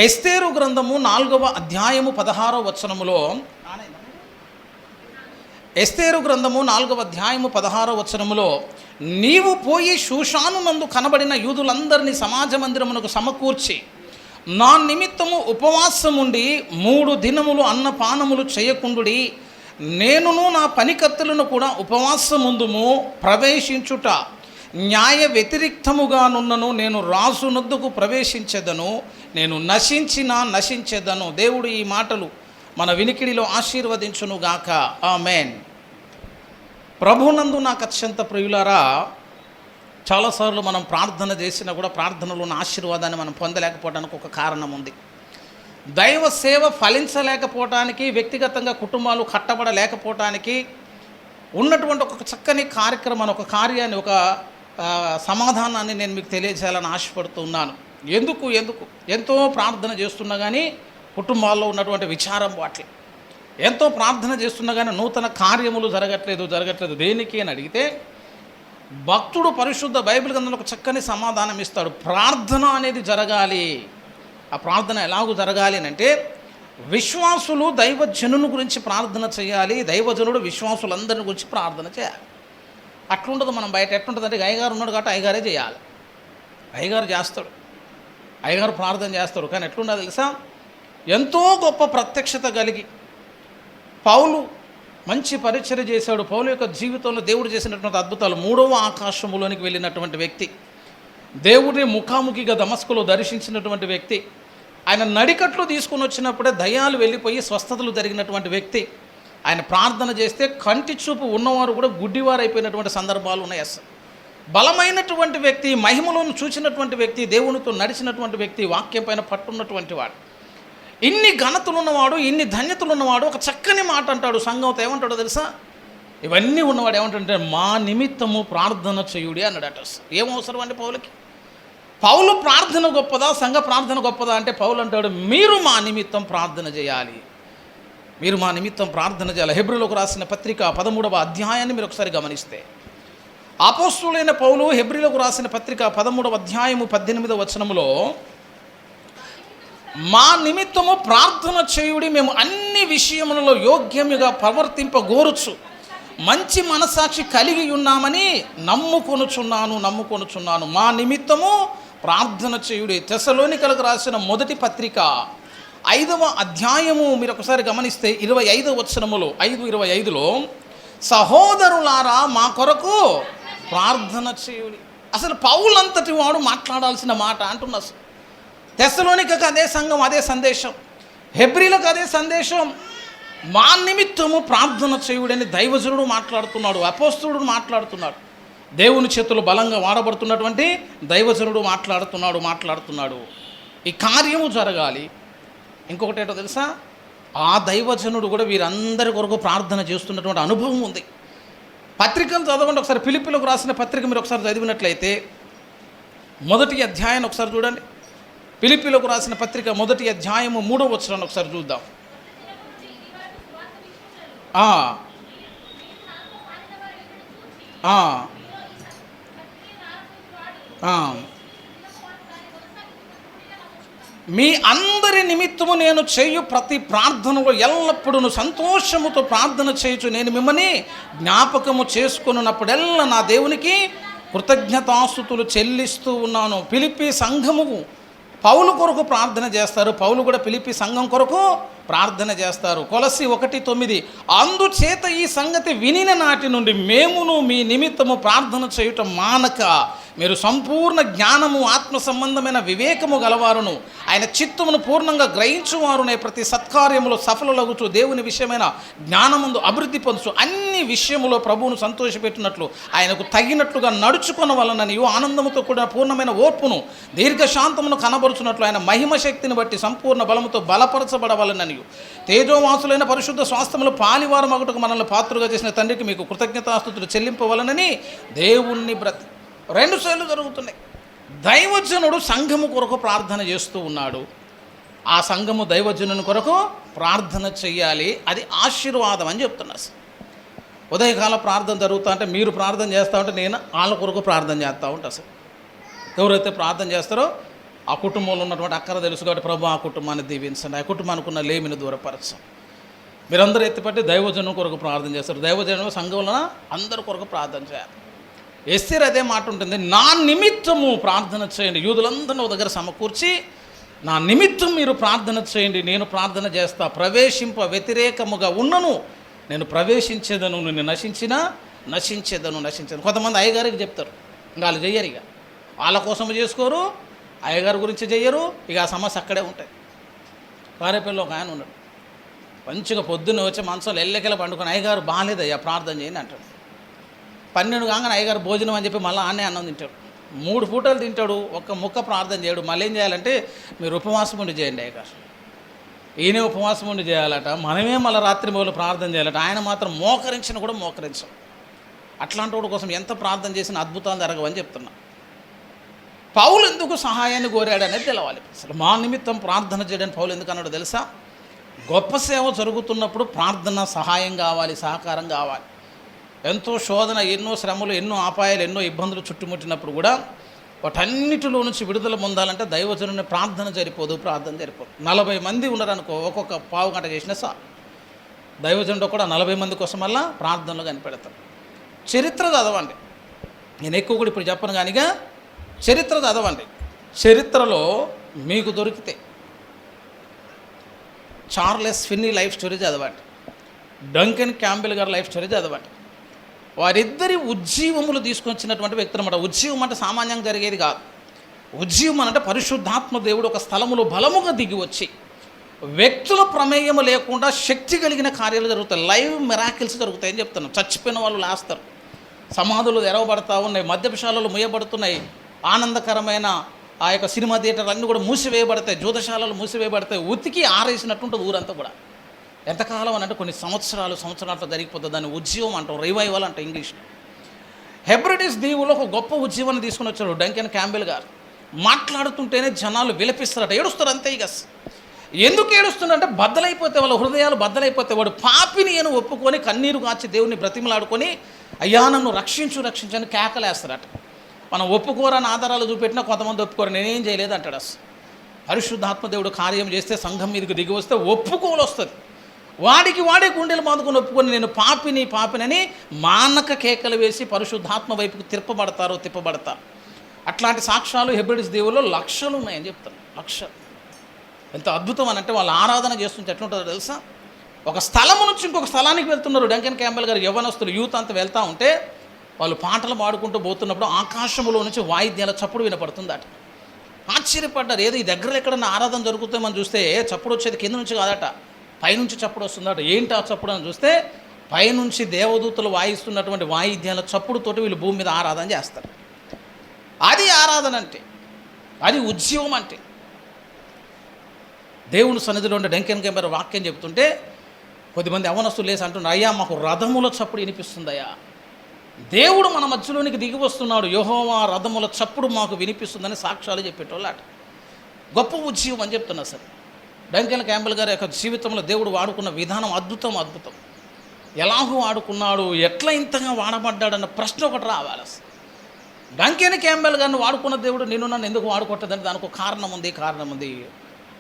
ఎస్తేరు గ్రంథము 4వ అధ్యాయము 16వ వచనములో, ఎస్తేరు గ్రంథము 4వ అధ్యాయము 16వ వచనములో, నీవు పోయి షూషాను నందు కనబడిన యూదులందరినీ సమాజ మందిరమునకు సమకూర్చి నా నిమిత్తము ఉపవాసముండి 3 దినములు అన్నపానములు చేయకుండుడి, నేనును నా పనికత్తులను కూడా ఉపవాసముందుము, ప్రవేశించుట న్యాయ వ్యతిరిక్తముగానున్నను, నేను రాజునొద్దకు ప్రవేశించెదను, నేను నశించెదను. దేవుడు ఈ మాటలు మన వినికిడిలో ఆశీర్వదించునుగాక. ఆమేన్. ప్రభునందు నాకు అత్యంత ప్రియులారా, చాలాసార్లు మనం ప్రార్థన చేసినా కూడా ప్రార్థనలో ఉన్న ఆశీర్వాదాన్ని మనం పొందలేకపోవడానికి ఒక కారణం ఉంది. దైవ సేవ ఫలించలేకపోవటానికి, వ్యక్తిగతంగా కుటుంబాలు కట్టబడలేకపోవటానికి ఉన్నటువంటి ఒక చక్కని కార్యక్రమాన్ని, ఒక కార్యాన్ని, ఒక సమాధానాన్ని నేను మీకు తెలియజేయాలని ఆశపడుతున్నాను. ఎందుకు ఎంతో ప్రార్థన చేస్తున్నా కానీ కుటుంబాల్లో ఉన్నటువంటి విచారం వాటి, ఎంతో ప్రార్థన చేస్తున్నా కానీ నూతన కార్యములు జరగట్లేదు దేనికి అని అడిగితే, భక్తుడు పరిశుద్ధ బైబిల్ గ్రంథంలో ఒక చక్కని సమాధానం ఇస్తాడు. ప్రార్థన అనేది జరగాలి. ఆ ప్రార్థన ఎలాగూ జరగాలి అని అంటే, విశ్వాసులు దైవజనుని గురించి ప్రార్థన చేయాలి, దైవజనుడు విశ్వాసులందరిని గురించి ప్రార్థన చేయాలి. అట్లుండదు మనం బయట. ఎట్లుంటుంది అంటే, అయ్యగారు ఉన్నాడు కాబట్టి అయ్యగారే చేయాలి. అయ్యగారు చేస్తాడు, అయ్యగారు ప్రార్థన చేస్తాడు. కానీ ఎట్లుండదు తెలుసా, ఎంతో గొప్ప ప్రత్యక్షత కలిగి పౌలు మంచి పరిచర్య చేశాడు. పౌలు యొక్క జీవితంలో దేవుడు చేసినటువంటి అద్భుతాలు, 3వ ఆకాశములోనికి వెళ్ళినటువంటి వ్యక్తి, దేవుడిని ముఖాముఖిగా దమస్కులో దర్శించినటువంటి వ్యక్తి, ఆయన నడికట్లు తీసుకుని వచ్చినప్పుడే దయ్యాలు వెళ్ళిపోయి స్వస్థతలు జరిగినటువంటి వ్యక్తి, ఆయన ప్రార్థన చేస్తే కంటి చూపు ఉన్నవారు కూడా గుడ్డివారు అయిపోయినటువంటి సందర్భాలు ఉన్నాయి. అసలు బలమైనటువంటి వ్యక్తి, మహిమలను చూసినటువంటి వ్యక్తి, దేవునితో నడిచినటువంటి వ్యక్తి, వాక్యం పైన పట్టున్నటువంటి వాడు, ఇన్ని ఘనతలు ఉన్నవాడు, ఇన్ని ధన్యతలు ఉన్నవాడు, ఒక చక్కని మాట అంటాడు సంఘంతో. ఏమంటాడో తెలుసా? ఇవన్నీ ఉన్నవాడు ఏమంటుంటే, మా నిమిత్తము ప్రార్థన చేయుడి అన్నాడట. ఏం అవసరం అండి పౌలకి? పౌలు ప్రార్థన గొప్పదా, సంఘ ప్రార్థన గొప్పదా అంటే, పౌలు అంటాడు, మీరు మా నిమిత్తం ప్రార్థన చేయాలి, మీరు మా నిమిత్తం ప్రార్థన చేయాలి. హెబ్రీలకు రాసిన పత్రిక 13వ అధ్యాయాన్ని మీరు ఒకసారి గమనిస్తే, అపోస్తలుడైన పౌలు హెబ్రీలకు రాసిన పత్రిక 13వ అధ్యాయము 18వ వచనములో, మా నిమిత్తము ప్రార్థన చేయుడి, మేము అన్ని విషయములలో యోగ్యముగా ప్రవర్తింపగోరుచు మంచి మనసాక్షి కలిగి ఉన్నామని నమ్ముకొనుచున్నాను. మా నిమిత్తము ప్రార్థన చేయుడి. తెస్సలోనికలకు రాసిన మొదటి పత్రిక 5వ అధ్యాయము మీరు ఒకసారి గమనిస్తే 25వ వచనములో 5:25లో, సహోదరులారా మా కొరకు ప్రార్థన చేయుడి. అసలు పౌలంతటి వాడు మాట్లాడాల్సిన మాట అంటున్నా. తెస్సలోనికకు అదే సంఘం, అదే సందేశం, హెబ్రీలకు అదే సందేశం. మా నిమిత్తము ప్రార్థన చేయుడని దైవజనుడు మాట్లాడుతున్నాడు, అపోస్తలుడు మాట్లాడుతున్నాడు, దేవుని చేతులు బలంగా వాడబడుతున్నటువంటి దైవజనుడు మాట్లాడుతున్నాడు. ఈ కార్యము జరగాలి. ఇంకొకటి ఏంటో తెలుసా, ఆ దైవజనుడు కూడా వీరందరి కొరకు ప్రార్థన చేస్తున్నటువంటి అనుభవం ఉంది. పత్రికలు చదవండి ఒకసారి. ఫిలిప్పీలకు రాసిన పత్రిక మీరు ఒకసారి చదివినట్లయితే, మొదటి అధ్యాయాన్ని ఒకసారి చూడండి. ఫిలిప్పీలకు రాసిన పత్రిక మొదటి అధ్యాయము 3వ వచనాన్ని ఒకసారి చూద్దాం. మీ అందరి నిమిత్తము నేను చేయు ప్రతి ప్రార్థనలో ఎల్లప్పుడూ సంతోషముతో ప్రార్థన చేయొచ్చు, నేను మిమ్మల్ని జ్ఞాపకము చేసుకున్నప్పుడెల్లా నా దేవునికి కృతజ్ఞతాస్తుతులు చెల్లిస్తూ ఉన్నాను. ఫిలిప్పీ సంఘము పౌలు కొరకు ప్రార్థన చేస్తారు, పౌలు కూడా ఫిలిప్పీ సంఘం కొరకు ప్రార్థన చేస్తారు. కొలస్సీ 1:9, అందుచేత ఈ సంగతి వినిన నాటి నుండి మేమును మీ నిమిత్తము ప్రార్థన చేయటం మానక, మీరు సంపూర్ణ జ్ఞానము, ఆత్మ సంబంధమైన వివేకము గలవారును, ఆయన చిత్తమును పూర్ణంగా గ్రహించువారునే, ప్రతి సత్కార్యములో సఫలలగుచు దేవుని విషయమైన జ్ఞానముందు అభివృద్ధి పొందుచు అన్ని విషయములో ప్రభువును సంతోషపెట్టినట్లు ఆయనకు తగినట్లుగా నడుచుకున్న వలననియు, ఆనందముతో కూడిన పూర్ణమైన ఓర్పును దీర్ఘశాంతమును కనబరుచున్నట్లు ఆయన మహిమ శక్తిని బట్టి సంపూర్ణ బలముతో బలపరచబడవలననియు, తేజోవాసులైన పరిశుద్ధ స్వాస్థ్యములు పాలివారు మగుటకు మనల్ని పాత్రగా చేసిన తండ్రికి మీకు కృతజ్ఞతాస్తుతులు చెల్లింపవలనని దేవుణ్ణి 2 సార్లు జరుగుతున్నాయి. దైవజనుడు సంఘము కొరకు ప్రార్థన చేస్తూ ఉన్నాడు, ఆ సంఘము దైవజనుని కొరకు ప్రార్థన చెయ్యాలి. అది ఆశీర్వాదం అని చెప్తున్నా. ఉదయకాల ప్రార్థన జరుగుతా అంటే మీరు ప్రార్థన చేస్తూ ఉంటే నేను వాళ్ళ కొరకు ప్రార్థన చేస్తూ ఉంటాను. ఎవరైతే ప్రార్థన చేస్తారో ఆ కుటుంబంలో ఉన్నటువంటి అక్కర తెలుసు కాబట్టి ప్రభు ఆ కుటుంబాన్ని దీవించండి, ఆ కుటుంబానికి ఉన్న లేమిని దూరపరచండి. మీరందరూ ఎత్తిపట్టి దైవజనం కొరకు ప్రార్థన చేస్తారు. దైవజనం సంఘంలో అందరి కొరకు ప్రార్థన చేయాలి. ఎస్తేర్ అదే మాట ఉంటుంది, నా నిమిత్తము ప్రార్థన చేయండి. యూదులందరినీ ఒక దగ్గర సమకూర్చి నా నిమిత్తం మీరు ప్రార్థన చేయండి, నేను ప్రార్థన చేస్తా. ప్రవేశింప వ్యతిరేకముగా ఉన్నను నేను ప్రవేశించేదను, నేను నశించేదను. కొంతమంది అయ్యగారికి చెప్తారు, ఇంకా వాళ్ళు చెయ్యరు, ఇక వాళ్ళ కోసం చేసుకోరు, అయ్యగారి గురించి చెయ్యరు, ఇక ఆ సమస్య అక్కడే ఉంటాయి. కారేపల్లిలో ఒక ఆయన ఉన్నాడు, మంచిగా పొద్దున్న వచ్చి మనసులో ఎల్లెకెళ్ళ పండుకొని అయ్యగారు బాగాలేదయ్యా ప్రార్థన చేయండి అంటాడు. 12 కాగానే అయ్యగారు భోజనం అని చెప్పి మళ్ళీ ఆనే అన్నం తింటాడు. 3 పూటలు తింటాడు, ఒక్క ముక్క ప్రార్థన చేయడు. మళ్ళీ ఏం చేయాలంటే మీరు ఉపవాసం ఉండి చేయండి అయ్యగారు. ఈయనే ఉపవాసం ఉండి చేయాలట, మనమే మళ్ళీ రాత్రి మొదలు ప్రార్థన చేయాలట. ఆయన మాత్రం మోకరించిన కూడా మోకరించం. అట్లాంటి వాడి కోసం ఎంత ప్రార్థన చేసినా అద్భుతాలు జరగవని చెప్తున్నా. పౌలు ఎందుకు సహాయాన్ని కోరాడు అనేది తెలవాలి. అసలు మా నిమిత్తం ప్రార్థన చేయడానికి పౌలు ఎందుకు అన్నాడు తెలుసా? గొప్ప సేవ జరుగుతున్నప్పుడు ప్రార్థన సహాయం కావాలి, సహకారం కావాలి. ఎంతో శోధన, ఎన్నో శ్రమలు, ఎన్నో అపాయాలు, ఎన్నో ఇబ్బందులు చుట్టుముట్టినప్పుడు కూడా వాటన్నిటిలో నుంచి విడుదల పొందాలంటే దైవజనుని ప్రార్థన సరిపోదు. 40 మంది ఉన్నారనుకో, ఒక్కొక్క పావు గంట చేసినా సార్ దైవజనుడు కూడా 40 మంది కోసం మళ్ళా ప్రార్థనలు కనిపెడతారు. చరిత్ర చదవండి, నేను ఎక్కువ కూడా ఇప్పుడు చెప్పను కానిగా చరిత్ర చదవండి. చరిత్రలో మీకు దొరికితే చార్లెస్ ఫిన్నీ లైఫ్ స్టోరీ చదవండి, డంకెన్ క్యాంబెల్ గారి లైఫ్ స్టోరీ చదవండి. వారిద్దరి ఉజ్జీవములు తీసుకొచ్చినటువంటి వ్యక్తులు అన్నమాట. ఉజ్జీవం అంటే సామాన్యంగా జరిగేది కాదు. ఉజ్జీవం అంటే పరిశుద్ధాత్మ దేవుడు ఒక స్థలములో బలముగా దిగి వచ్చి వ్యక్తుల ప్రమేయం లేకుండా శక్తి కలిగిన కార్యాలు జరుగుతాయి. లైవ్ మిరాకిల్స్ జరుగుతాయని చెప్తున్నాం. చచ్చిపోయిన వాళ్ళు లేస్తారు, సమాధులు తెరవబడతా ఉన్నాయి, మద్యపశాలలు మూయబడుతున్నాయి, ఆనందకరమైన ఆ యొక్క సినిమా థియేటర్లు అన్నీ కూడా మూసివేయబడతాయి, జూదశాలలు మూసివేయబడతాయి. ఉతికి ఆరేసినట్టుంటుంది ఊరంతా కూడా. ఎంతకాలం అని అంటే కొన్ని సంవత్సరాలతో జరిగిపోతుంది. దాన్ని ఉజ్జీవం అంటాం, రివైవల్ అంటాం ఇంగ్లీష్లో. హెబ్రిడిస్ దీవులో ఒక గొప్ప ఉజ్జీవాన్ని తీసుకుని వచ్చాడు డంకెన్ క్యాంబెల్ గారు. మాట్లాడుతుంటేనే జనాలు విలపిస్తారట, ఏడుస్తారు అంతే. ఇక ఎందుకు ఏడుస్తున్నారంటే బద్దలైపోతే, వాళ్ళ హృదయాలు బద్దలైపోతే. వాడు పాపిని అని ఒప్పుకొని కన్నీరు కాచి దేవుని బ్రతిమలాడుకొని అయ్యా నన్ను రక్షించని కేకలేస్తారట. మనం ఒప్పుకోరని ఆధారాలు చూపెట్టినా కొంతమంది ఒప్పుకోరు, నేనేం చేయలేదు అంటాడు. అసలు పరిశుద్ధాత్మదేవుడు కార్యం చేస్తే సంఘం మీదకి దిగి వస్తే ఒప్పుకోలు వస్తుంది. వాడే గుండెలు బాదుకొని ఒప్పుకొని నేను పాపినని మానక కేకలు వేసి పరిశుద్ధాత్మ వైపుకు తిప్పబడతారు. అట్లాంటి సాక్ష్యాలు హెబ్రిడిస్ దేవుల్లో లక్షలు ఉన్నాయని చెప్తారు. లక్షలు. ఎంత అద్భుతం అని అంటే వాళ్ళు ఆరాధన చేస్తుంటే ఎట్లుంటుందో తెలుసా? ఒక స్థలం నుంచి ఇంకొక స్థలానికి వెళ్తున్నారు. డంకెన్ క్యాంబెల్ గారు యవ్వనస్తులు యూత్ అంతా వెళ్తూ ఉంటే వాళ్ళు పాటలు పాడుకుంటూ పోతున్నప్పుడు ఆకాశంలో నుంచి వాయిద్యాల చప్పుడు వినపడుతుందట. ఆశ్చర్యపడ్డారు, ఏదో ఈ దగ్గర ఎక్కడన్నా ఆరాధన జరుగుతుందో మనం చూస్తే చప్పుడు వచ్చేది కింద నుంచి కాదట, పైనుంచి చప్పుడు వస్తుందట. ఏంటి ఆ చప్పుడు అని చూస్తే పైనుంచి దేవదూతలు వాయిస్తున్నటువంటి వాయిద్యాల చప్పుడుతోటి వీళ్ళు భూమి మీద ఆరాధన చేస్తారు. అది ఆరాధన అంటే, అది ఉజ్జీవం అంటే. దేవుని సన్నిధిలో ఉండే డంకెన్ క్యాంబెల్ వాక్యం చెప్తుంటే కొద్దిమంది యవ్వనస్తులు లేసి అంటున్నారు, అయ్యా మాకు రథముల చప్పుడు వినిపిస్తుందయ్యా, దేవుడు మన మధ్యలోనికి దిగి వస్తున్నాడు, యెహోవా రథముల చప్పుడు మాకు వినిపిస్తుందని సాక్ష్యాలు చెప్పేటోళ్ళు అట. గొప్ప ఉజ్జీవం అని చెప్తున్నా సార్. డంకెన్ క్యాంబెల్ గారి యొక్క జీవితంలో దేవుడు వాడుకున్న విధానం అద్భుతం. ఎలాగో వాడుకున్నాడు, ఎట్లా ఇంతగా వాడబడ్డాడన్న ప్రశ్న ఒకటి రావాలి. అసలు డంకెన్ క్యాంబెల్ గారిని వాడుకున్న దేవుడు నన్ను ఎందుకు వాడుకోవట్లేదంటే దానికి ఒక కారణం ఉంది.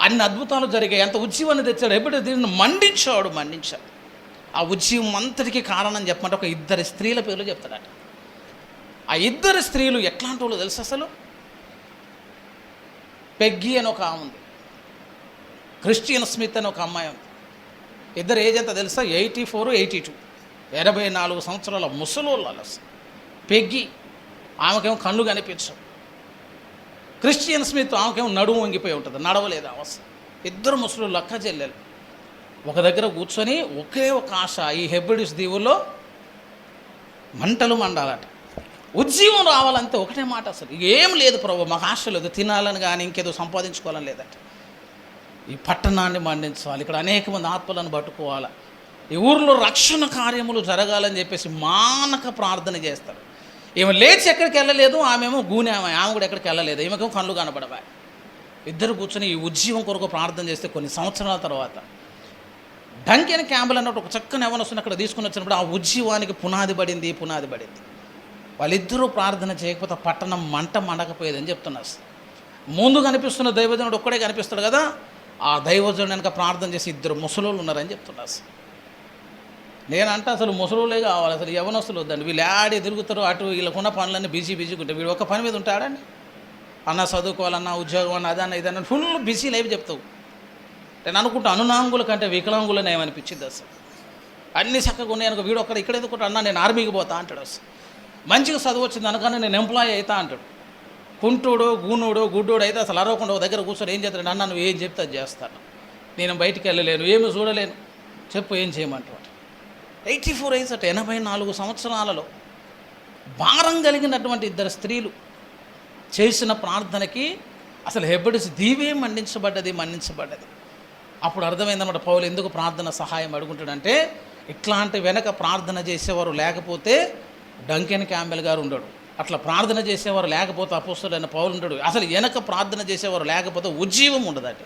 అన్ని అద్భుతాలు జరిగాయి, ఎంత ఉజ్జీవాన్ని తెచ్చాడు. ఎప్పుడు దీన్ని మండించాడు. ఆ ఉజ్జీవం అంతటికీ కారణం చెప్పమంటే ఒక 2 స్త్రీల పేర్లు చెప్తాడట. ఆ 2 స్త్రీలు ఎట్లాంటి వాళ్ళు తెలుసు? అసలు పెగ్గీ అని ఒక ఆమె ఉంది, క్రిస్టియన్ స్మిత్ అని ఒక అమ్మాయి ఉంది. ఇద్దరు ఏజ్ ఎంత తెలుసా? 84, 82, 84 సంవత్సరాల ముసలోళ్ళు. అసలు పెగ్గీ ఆమెకేమో కళ్ళు కనిపించవు. క్రిస్టియన్ స్మిత్ ఆమెకేమో నడుము వంగిపోయి ఉంటుంది, నడవలేదు అవసరం. 2 ముసలోళ్ళు అక్క చెల్లెలు ఒక దగ్గర కూర్చొని ఒకే ఒక ఆశ, ఈ హెబ్రిడిస్ దీవుల్లో మంటలు మండాలట, ఉజ్జీవం రావాలంటే ఒకటే మాట. అసలు ఏం లేదు ప్రభు, మాకు ఆశ లేదు, తినాలని కానీ ఇంకేదో సంపాదించుకోవాలని లేదట. ఈ పట్టణాన్ని మండించాలి, ఇక్కడ అనేక మంది ఆత్మలను పట్టుకోవాలి, ఈ ఊరిలో రక్షణ కార్యములు జరగాలని చెప్పేసి మానక ప్రార్థన చేస్తారు. ఈమె లేచి ఎక్కడికి వెళ్ళలేదు, ఆమెమో గూనె ఆమె కూడా ఎక్కడికి వెళ్ళలేదు, ఈమెకేమో కళ్ళు కనబడవా. ఇద్దరు కూర్చొని ఈ ఉజ్జీవం కొరకు ప్రార్థన చేస్తే కొన్ని సంవత్సరాల తర్వాత డంకెన్ క్యాంబెల్ అన్నట్టు ఒక చక్కని యవ్వనస్తుని అక్కడ తీసుకుని వచ్చినప్పుడు ఆ ఉజ్జీవానికి పునాది పడింది. వాళ్ళిద్దరూ ప్రార్థన చేయకపోతే పట్టణం మండకపోయేదని చెప్తున్నారు. ముందు కనిపిస్తున్న దైవజనుడు ఒక్కడే కనిపిస్తాడు కదా, ఆ దైవజనుడు వెనక ప్రార్థన చేసి 2 ముసలోళ్ళు ఉన్నారని చెప్తున్నారు. అసలు నేనంటే అసలు ముసలోళ్ళే కావాలి, అసలు యవనస్తులు వద్దండి. వీళ్ళు ఆడి తిరుగుతారు, అటు వీళ్ళకున్న పనులన్నీ బిజీగా ఉంటాయి. వీడు ఒక పని మీద ఉంటాడండి, అన్న చదువుకోవాలన్నా ఉద్యోగం అన్న అదన్న ఇదన్న ఫుల్ బిజీ లైఫ్ చెప్తావు. నేను అనుకుంటా అనునాంగుల కంటే వికలాంగులనే ఏమనిపించింది. అసలు అన్నీ చక్కగా ఉన్నాయి అనుకో, వీడు ఒక్కడ ఇక్కడ ఎదుకుంటా అన్న నేను ఆర్మీకి పోతా అంటాడు. అసలు మంచిగా చదువు వచ్చింది అనగానే నేను ఎంప్లాయీ అవుతా అంటాడు. కుంటోడో గూనోడో గుడ్డోడు అయితే అసలు అరవకుండా ఒక దగ్గర కూర్చొని ఏం చేస్తాడు, అన్న నువ్వు ఏం చెప్తే అది చేస్తాను, నేను బయటికి వెళ్ళలేను, ఏమి చూడలేను, చెప్పు ఏం చేయమంటాడు. 84 ఏజ్ అట, 84 సంవత్సరాలలో భారం కలిగినటువంటి 2 స్త్రీలు చేసిన ప్రార్థనకి అసలు హెబ్బడిసి దీవే మన్నించబడ్డది. అప్పుడు అర్థమైందన్నమాట పౌలు ఎందుకు ప్రార్థన సహాయం అడుగుంటాడంటే, ఇట్లాంటి వెనక ప్రార్థన చేసేవారు లేకపోతే డంకెన్ క్యాంబెల్ గారు ఉండడు, అట్లా ప్రార్థన చేసేవారు లేకపోతే అపోస్తలుడైన పౌలు ఉండడు, అసలు వెనక ప్రార్థన చేసేవారు లేకపోతే ఉజ్జీవం ఉండదండి,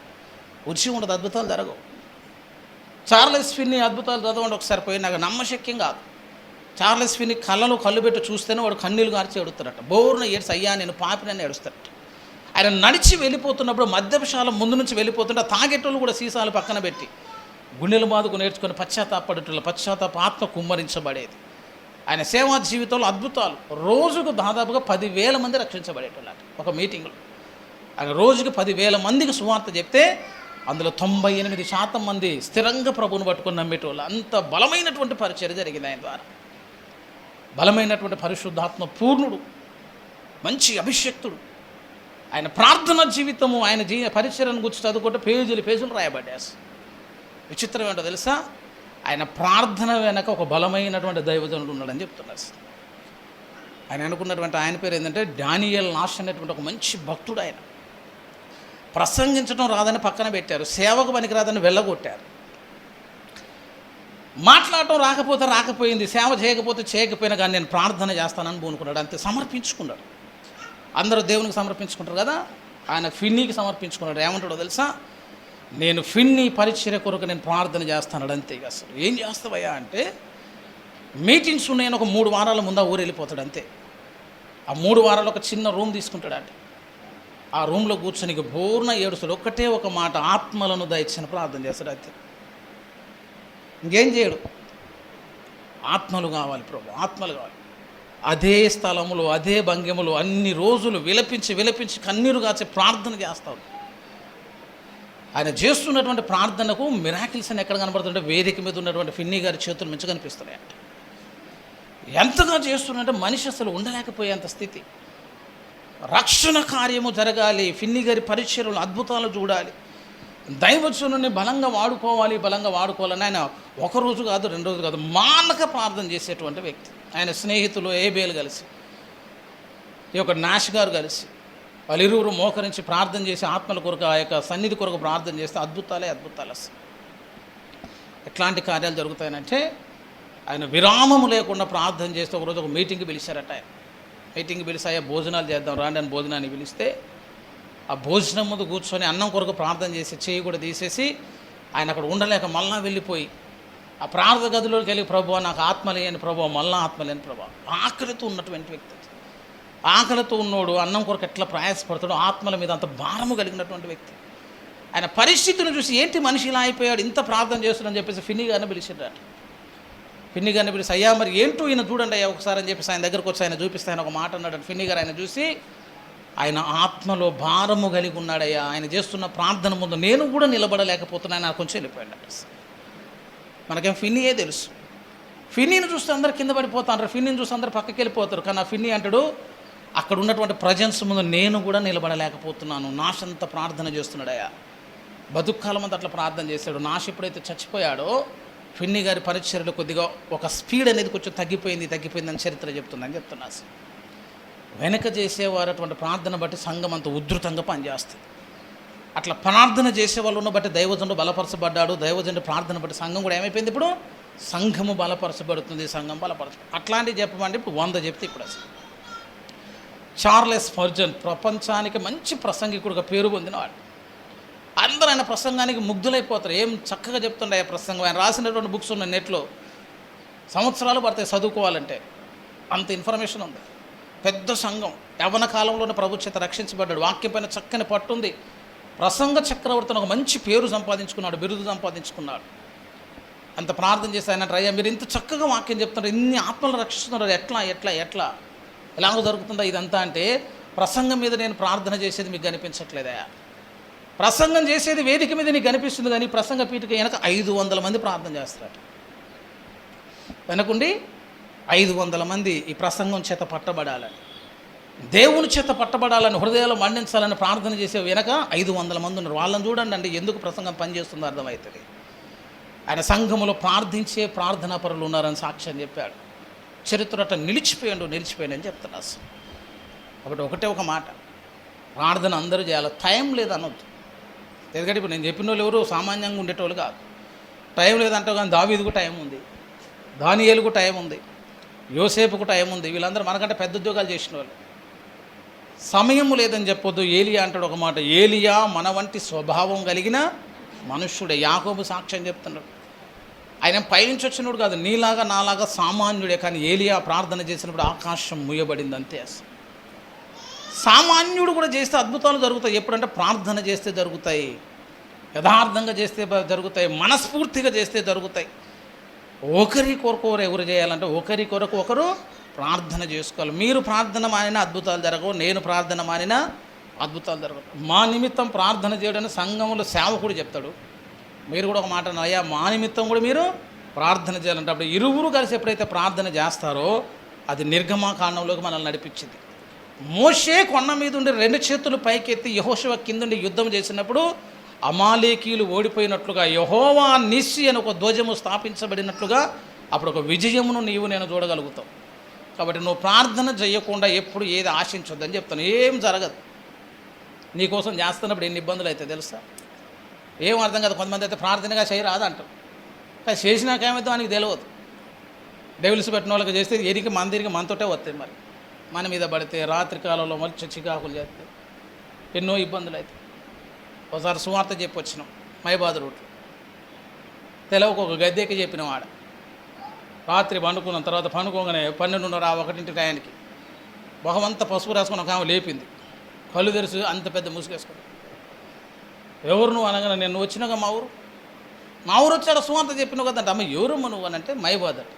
ఉజ్జీవం ఉండదు, అద్భుతాలు జరగవు. చార్లెస్ ఫిన్నీ అద్భుతాలు చదవండి ఒకసారి, పోయి నాకు నమ్మశక్యం కాదు. చార్లెస్ ఫిన్నీ కళ్ళు పెట్టి చూస్తేనే వాడు కన్నీళ్ళు గార్చి ఎడుతాడట, బోర్న ఏడ్స్ అయ్యా నేను పాపినని ఏడుస్తాడట. ఆయన నడిచి వెళ్ళిపోతున్నప్పుడు మద్యపశాల ముందు నుంచి వెళ్ళిపోతుంటే తాగేటోళ్ళు కూడా సీసాలు పక్కన పెట్టి గుండెలు బాదుకు నేర్చుకొని పశ్చాత్తాపడేటోళ్ళు పశ్చాత్తాప ఆత్మ కుమ్మరించబడేది. ఆయన సేవా జీవితంలో అద్భుతాలు, రోజుకు దాదాపుగా 10,000 మంది రక్షించబడేటోళ్ళు ఒక మీటింగ్లో. ఆయన రోజుకి 10,000 మందికి సువార్త చెప్తే అందులో 98% మంది స్థిరంగా ప్రభువును పట్టుకొని నమ్మేటోళ్ళు. అంత బలమైనటువంటి పరిచర్య జరిగింది ఆయన ద్వారా. బలమైనటువంటి పరిశుద్ధాత్మ పూర్ణుడు, మంచి అభిషక్తుడు. ఆయన ప్రార్థన జీవితము, ఆయన పరిచర్యను గురించి చదువుకుంటే పేజీలు రాయబడ్డాయి. విచిత్రం ఏంటో తెలుసా, ఆయన ప్రార్థన వెనక ఒక బలమైనటువంటి దైవజనుడు ఉన్నాడని చెప్తున్నారు. ఆయన అనుకున్నటువంటి ఆయన పేరు ఏంటంటే డానియల్ నాష్ అనేటువంటి ఒక మంచి భక్తుడు. ఆయన ప్రసంగించడం రాదని పక్కన పెట్టారు, సేవకు పనికి రాదని వెళ్ళగొట్టారు. మాట్లాడటం రాకపోయింది, సేవ చేయకపోయినా కానీ నేను ప్రార్థన చేస్తానని పూనుకున్నాడు. అంతే, సమర్పించుకున్నాడు. అందరూ దేవునికి సమర్పించుకుంటారు కదా, ఆయన ఫిన్నీకి సమర్పించుకున్నాడు. ఏమంటాడో తెలుసా, నేను ఫిన్నీ పరిచర్య కొరకు నేను ప్రార్థన చేస్తాను అంతే. అసలు ఏం చేస్తావయ్యా అంటే, మీటింగ్స్ ఉన్నాయని ఒక 3 వారాల ముందు ఊరు వెళ్ళిపోతాడు అంతే. ఆ 3 వారాలు ఒక చిన్న రూమ్ తీసుకుంటాడు అంటే, ఆ రూమ్లో కూర్చొని పూర్ణ ఏడుస్తాడు. ఒక్కటే ఒక మాట, ఆత్మలను దయచిన ప్రార్థన చేస్తాడు అంతే, ఇంకేం చేయడు. ఆత్మలు కావాలి ప్రభు, ఆత్మలు కావాలి. అదే స్థలములో అదే భంగిములో అన్ని రోజులు విలపించి కన్నీరు కాచే ప్రార్థన చేస్తాడు. ఆయన చేస్తున్నటువంటి ప్రార్థనకు మిరాకిల్స్ అని ఎక్కడ కనబడుతుంటే వేదిక మీద ఉన్నటువంటి ఫిన్నీ గారి చేతులు మించి కనిపిస్తున్నాయి. ఎంతగా చేస్తున్నట్టే మనిషి అసలు ఉండలేకపోయేంత స్థితి. రక్షణ కార్యము జరగాలి, ఫిన్నీ గారి పరిచర్యలు అద్భుతాలు చూడాలి, దైవజనుని బలంగా వాడుకోవాలని ఆయన 1 రోజు కాదు 2 రోజులు కాదు మానక ప్రార్థన చేసేటువంటి వ్యక్తి. ఆయన స్నేహితులు ఏబేలు కలిసి, ఈ యొక్క నాష్ గారు కలిసి వాళ్ళిరువురు మోకరించి ప్రార్థన చేసి ఆత్మల కొరకు ఆ యొక్క సన్నిధి కొరకు ప్రార్థన చేస్తే అద్భుతాలు అసలు. ఎట్లాంటి కార్యాలు జరుగుతాయనంటే, ఆయన విరామము లేకుండా ప్రార్థన చేస్తే ఒకరోజు ఒక మీటింగ్కి పిలిచారట. ఆయన మీటింగ్కి పిలిచి అయ్యా భోజనాలు చేద్దాం రాండి అని భోజనాన్ని పిలిస్తే, ఆ భోజనం ముందు కూర్చొని అన్నం కొరకు ప్రార్థన చేసి చేయి కూడా తీసేసి ఆయన అక్కడ ఉండలేక మళ్ళా వెళ్ళిపోయి ఆ ప్రార్థన గదిలోకి వెళ్ళి, ప్రభువా నాకు ఆత్మ లేని ప్రభువా, మళ్ళా ఆత్మ లేని ప్రభువా. ఆకలితో ఉన్నటువంటి వ్యక్తి, ఆకలితో ఉన్నోడు అన్నం కొరకు ఎట్లా ప్రయాసపడతాడో ఆత్మల మీద అంత భారము కలిగినటువంటి వ్యక్తి. ఆయన పరిస్థితిని చూసి ఏంటి మనిషి ఇలా అయిపోయాడు, ఇంత ప్రార్థన చేస్తున్నాడని చెప్పేసి ఫిన్నీ గారిని పిలిచాడు. ఫిన్నీ గారిని పిలిచి అయ్యా మరి ఏంటో ఈయన చూడండి అయ్యా ఒకసారి అని చెప్పేసి ఆయన దగ్గరకు వచ్చి ఆయన చూపిస్తే ఆయన ఒక మాట అన్నాడు. ఫిన్నీ గారు ఆయన చూసి, ఆయన ఆత్మలో భారము కలిగి ఉన్నాడయ్యా, ఆయన చేస్తున్న ప్రార్థన ముందు నేను కూడా నిలబడలేకపోతున్నాను, నాకు కొంచెం వెళ్ళిపోయాడు. మనకేం ఫిన్నీయే తెలుసు, ఫిన్నీని చూస్తే అందరు కింద పడిపోతారు, ఫిన్నీని చూస్తే అందరు పక్కకి వెళ్ళిపోతారు. కానీ ఆ ఫిన్నీ అంటాడు, అక్కడ ఉన్నటువంటి ప్రజెన్స్ ముందు నేను కూడా నిలబడలేకపోతున్నాను, నాష్ అంత ప్రార్థన చేస్తున్నాడయ్యా, బతుకాలం అంతా అట్లా ప్రార్థన చేశాడు. నాష్ ఎప్పుడైతే చచ్చిపోయాడో ఫిన్నీ గారి పరిచర్యలో కొద్దిగా ఒక స్పీడ్ అనేది కొంచెం తగ్గిపోయిందని చరిత్ర చెప్తున్నా. వెనక చేసేవారు అటువంటి ప్రార్థన బట్టి సంఘం అంత ఉధృతంగా పనిచేస్తుంది. అట్లా ప్రార్థన చేసేవాళ్ళను బట్టి దైవజనుడు బలపరచబడ్డాడు, దైవజనుడు ప్రార్థన బట్టి సంఘం కూడా ఏమైపోయింది, ఇప్పుడు సంఘము బలపరచబడుతుంది, సంఘం అట్లాంటివి చెప్పమంటే ఇప్పుడు 100 చెప్తే ఇప్పుడు అసలు. చార్లెస్ స్పర్జన్ ప్రపంచానికి మంచి ప్రసంగికుడిగా పేరు పొందినవాడు. అందరూ ఆయన ప్రసంగానికి ముగ్ధులైపోతారు, ఏం చక్కగా చెప్తుండే ఆ ప్రసంగం. ఆయన రాసినటువంటి బుక్స్ ఉన్నాయి నెట్లో, సంవత్సరాలు పడతాయి చదువుకోవాలంటే, అంత ఇన్ఫర్మేషన్ ఉంది. పెద్ద సంఘం, యవ్వన కాలంలోనే ప్రభు చేత రక్షించబడ్డాడు. వాక్యం పైన చక్కని పట్టుంది. ప్రసంగ చక్రవర్తిని ఒక మంచి పేరు సంపాదించుకున్నాడు, బిరుదు సంపాదించుకున్నాడు. అంత ప్రార్థన చేసి ఆయన అయ్యా మీరు ఇంత చక్కగా వాక్యం చెప్తున్నారు, ఇన్ని ఆత్మలు రక్షిస్తున్నారు, ఎట్లా ఎట్లా ఎట్లా ఎలాగో జరుగుతుందా ఇదంతా అంటే, ప్రసంగం మీద నేను ప్రార్థన చేసేది మీకు కనిపించట్లేదా? ప్రసంగం చేసేది వేదిక మీద నీకు కనిపిస్తుంది, కానీ ప్రసంగ పీఠకి వెనక 500 మంది ప్రార్థన చేస్తారు. వెనకుండి 500 మంది ఈ ప్రసంగం చేత పట్టబడాలని, దేవుని చేత పట్టబడాలని, హృదయాలు మండించాలని ప్రార్థన చేసే వెనక 500 మంది ఉన్నారు. వాళ్ళని చూడండి అండి, ఎందుకు ప్రసంగం పనిచేస్తుందో అర్థమవుతుంది. ఆయన సంఘములో ప్రార్థించే ప్రార్థనా పరులు ఉన్నారని సాక్ష్యం చెప్పాడు. చరిత్ర అట్లా నిలిచిపోయాడు అని చెప్తాను అసలు. కాబట్టి ఒకటే ఒక మాట, ప్రార్థన అందరూ చేయాలి. టైం లేదనొద్దు. ఎందుకంటే ఇప్పుడు నేను చెప్పిన వాళ్ళు ఎవరు సామాన్యంగా ఉండేటోళ్ళు కాదు. టైం లేదంటావు, కానీ దావీదుకు టైం ఉంది, దానియేలుకు టైం ఉంది, యోసేపుకు టైం ఉంది. వీళ్ళందరూ మనకంటే పెద్ద ఉద్యోగాలు చేసిన వాళ్ళు. సమయం లేదని చెప్పొద్దు. ఏలియా అంటాడు ఒక మాట, ఏలియా మన వంటి స్వభావం కలిగిన మనుష్యుడే. యాకోబు సాక్ష్యం చెప్తున్నాడు, ఆయన పైనుంచి వచ్చినప్పుడు కాదు, నీలాగా నాలాగా సామాన్యుడే. కానీ ఏలియా ప్రార్థన చేసినప్పుడు ఆకాశం ముయ్యబడింది అంతే. అసలు సామాన్యుడు కూడా చేస్తే అద్భుతాలు జరుగుతాయి. ఎప్పుడంటే ప్రార్థన చేస్తే జరుగుతాయి, యథార్థంగా చేస్తే జరుగుతాయి, మనస్ఫూర్తిగా చేస్తే జరుగుతాయి. ఒకరి కొరకు ఎవరు చేయాలంటే ఒకరి కొరకు ఒకరు ప్రార్థన చేసుకోవాలి. మీరు ప్రార్థన మానినా అద్భుతాలు జరగవు, నేను ప్రార్థన మానినా అద్భుతాలు జరగవు. మా నిమిత్తం ప్రార్థన చేయడానికి సంఘంలో సేవకుడు చెప్తాడు. మీరు కూడా ఒక మాట అయ్యా మా నిమిత్తం కూడా మీరు ప్రార్థన చేయాలంటే, అప్పుడు ఇరువురు కలిసి ఎప్పుడైతే ప్రార్థన చేస్తారో అది నిర్గమకాండంలోకి మనల్ని నడిపించింది. మోషే కొండ మీద ఉండి 2 చేతులు పైకెత్తి యెహోషువ కిందుండి యుద్ధం చేసినప్పుడు అమాలేకీయులు ఓడిపోయినట్లుగా, యెహోవా నిస్సి అని ఒక ధ్వజము స్థాపించబడినట్లుగా అప్పుడు ఒక విజయమును నీవు నేను చూడగలుగుతావు. కాబట్టి నువ్వు ప్రార్థన చేయకుండా ఎప్పుడు ఏది ఆశించొద్దని చెప్తాను. ఏం జరగదు. నీకోసం చేస్తున్నప్పుడు ఎన్ని ఇబ్బందులు అవుతాయి తెలుసా? ఏం అర్థం కాదు. కొంతమంది అయితే ప్రార్థనగా చేయరాదు అంటారు, కానీ చేసినాక ఏమైతే మనకి తెలియదు. డెవిల్స్ పెట్టిన వాళ్ళకి చేస్తే ఎరికి మందిరికి మనతోటే వస్తాయి. మరి మన మీద పడితే రాత్రి కాలంలో మళ్ళీ చికాకులు చేస్తే ఎన్నో ఇబ్బందులు అవుతాయి. ఒకసారి సువార్త చెప్పి వచ్చినాం మైబాద్ రూట్, తెలవకు ఒక గద్దెకి చెప్పిన వాడ. రాత్రి పండుకున్న తర్వాత పండుకోగానే 12:30-1 టయానికి మొహమంతా పసుపు రాసుకుని ఒక ఆమె లేపింది. కళ్ళు తెరిచి అంత పెద్ద ముసుగేసుకుని, ఎవరు నువ్వు అనగానే నేను వచ్చినాక మా ఊరు వచ్చాడు సువార్త చెప్పిన కదంటే. అమ్మ ఎవరమ్మ నువ్వు అని అంటే మైబాద్ అంటే.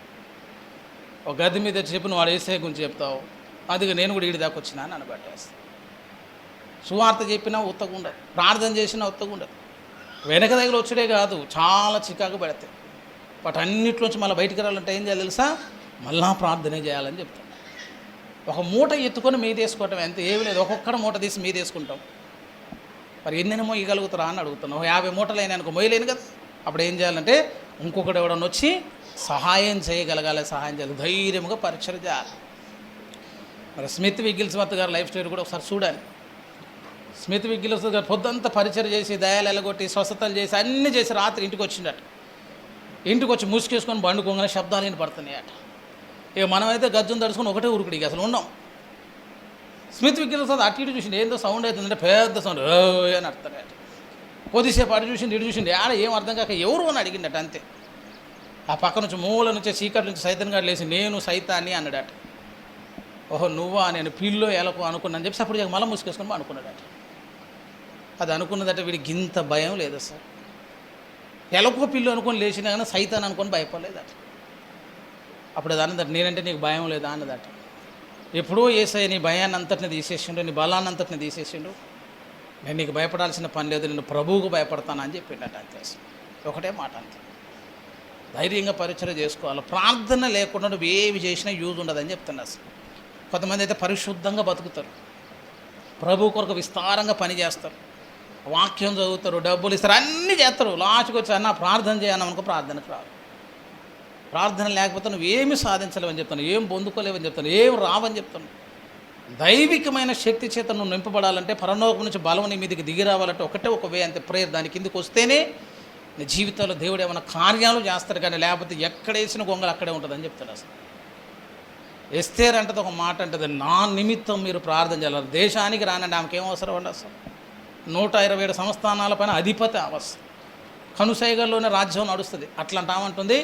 ఒక గద్దె మీద చెప్పిన వాడు ఏసే గురించి చెప్తావు, అందుకే నేను కూడా ఈడి దాకా వచ్చినా అని అనబట్టేస్తాను. సువార్త చెప్పినా ఉత్తగుండదు, ప్రార్థన చేసినా ఉత్తగుండదు. వెనక దగ్గర వచ్చుడే కాదు, చాలా చికాకు పెడతాయి. బట్ అన్నిట్లోంచి మళ్ళీ బయటికి రావాలంటే ఏం చేయాలి తెలుసా? మళ్ళా ప్రార్థనే చేయాలని చెప్తాను. ఒక మూట ఎత్తుకొని మీదేసుకోవటం ఎంత ఏమి లేదు. ఒక్కొక్కడ మూట తీసి మీదేసుకుంటాం. మరి ఎన్నెన్ని మొయ్యగలుగుతారా అని అడుగుతున్నాం. 50 మూటలు అయినా అనుకో, మొయ్యలేను కదా. అప్పుడు ఏం చేయాలంటే ఇంకొకటి ఎవడన్నా వచ్చి సహాయం చేయగలగాలి, సహాయం చేయాలి, ధైర్యంగా పరీక్షలు చేయాలి. మరి స్మిత్ విగిల్స్వర్త్ గారు లైఫ్ స్టోరీ కూడా ఒకసారి చూడాలి. స్మిత్ విగిల్స్వర్త్ గారు పొద్దంతా పరిచయం చేసి దయాలు ఎలగొట్టి స్వస్థతలు చేసి అన్నీ చేసి రాత్రి ఇంటికి వచ్చిండట. ఇంటికి వచ్చి ముసుకేసుకొని బండుకోగానే శబ్దాలు వినపడుతున్నాయి అట. ఇక మనమైతే గజ్జును తడుచుకొని ఒకటే ఉరుకుడు, ఇక అసలు ఉన్నాం. స్మిత్ విగిల్స్వర్త్ అటు ఇటు చూసిండు, ఏందో సౌండ్ అవుతుందంటే పెద్ద సౌండ్ అని అర్థమేట. కొద్దిసేపు అటు చూసిండు ఇటు చూసిండు, ఆడ ఏం అర్థం కాక ఎవరు అని అడిగిండట అంతే. ఆ పక్క నుంచి మూల నుంచి చీకటి నుంచి సైతాన్ గారు లేచి నేను సైతాన్ని అన్నాడట. ఓహో నువ్వా, నేను పిల్లో ఎలకు అనుకున్నాను చెప్పి అప్పుడు మళ్ళీ ముసుకేసుకొని అనుకున్నాడట. అది అనుకున్నదట వీడికి ఇంత భయం లేదు సార్. ఎలకో పిల్లు అనుకొని లేచినా కానీ సైతాన్ అనుకొని భయపడలేదట. అప్పుడు అది అన్నదట, నేనంటే నీకు భయం లేదా అన్నదట. ఎప్పుడో యేసయ్య నీ భయాన్ని అంతటిని తీసేసిండు, నీ బలాన్ని అంతటిని తీసేసిండు, నేను నీకు భయపడాల్సిన పని లేదు, నేను ప్రభువుకు భయపడతాను అని చెప్పిండట. అంతే, ఒకటే మాట అంతే. ధైర్యంగా పరిచయం చేసుకోవాలి. ప్రార్థన లేకుండా నువ్వు ఏమి చేసినా యూజ్ ఉండదని చెప్తున్నా. అసలు కొంతమంది అయితే పరిశుద్ధంగా బతుకుతారు, ప్రభు కొరకు విస్తారంగా పని చేస్తారు, వాక్యం చదువుతారు, డబ్బులు ఇస్తారు, అన్నీ చేస్తారు. లాస్ట్కి వచ్చి అన్న ప్రార్థన చేయననుకో, ప్రార్థనకు రాదు. ప్రార్థన లేకపోతే నువ్వు ఏమి సాధించలేవని చెప్తాను, ఏం పొందుకోలేవని చెప్తాను, ఏం రావని చెప్తాను. దైవికమైన శక్తి చేత నువ్వు నింపబడాలంటే, పరలోకం నుంచి బలం నీ మీదకి దిగి రావాలంటే ఒకటే ఒక వే అంతే, ప్రేయర్. దాని కిందకి వస్తేనే నీ జీవితంలో దేవుడు ఏమైనా కార్యాలు చేస్తాడు, కానీ లేకపోతే ఎక్కడ వేసిన గొంగలు అక్కడే ఉంటుందని చెప్తాడు. అసలు ఎస్తేర్ అంటది ఒక మాట అంటది, నా నిమిత్తం మీరు ప్రార్థన చేయాలి. దేశానికి రానండి, ఆమెకి ఏం అవసరం అండి. అసలు 127 సంస్థానాల పైన అధిపతి అవసరం, కనుసైగల్లోనే రాజ్యం నడుస్తుంది. అట్లాంటి ఆమంటుంది,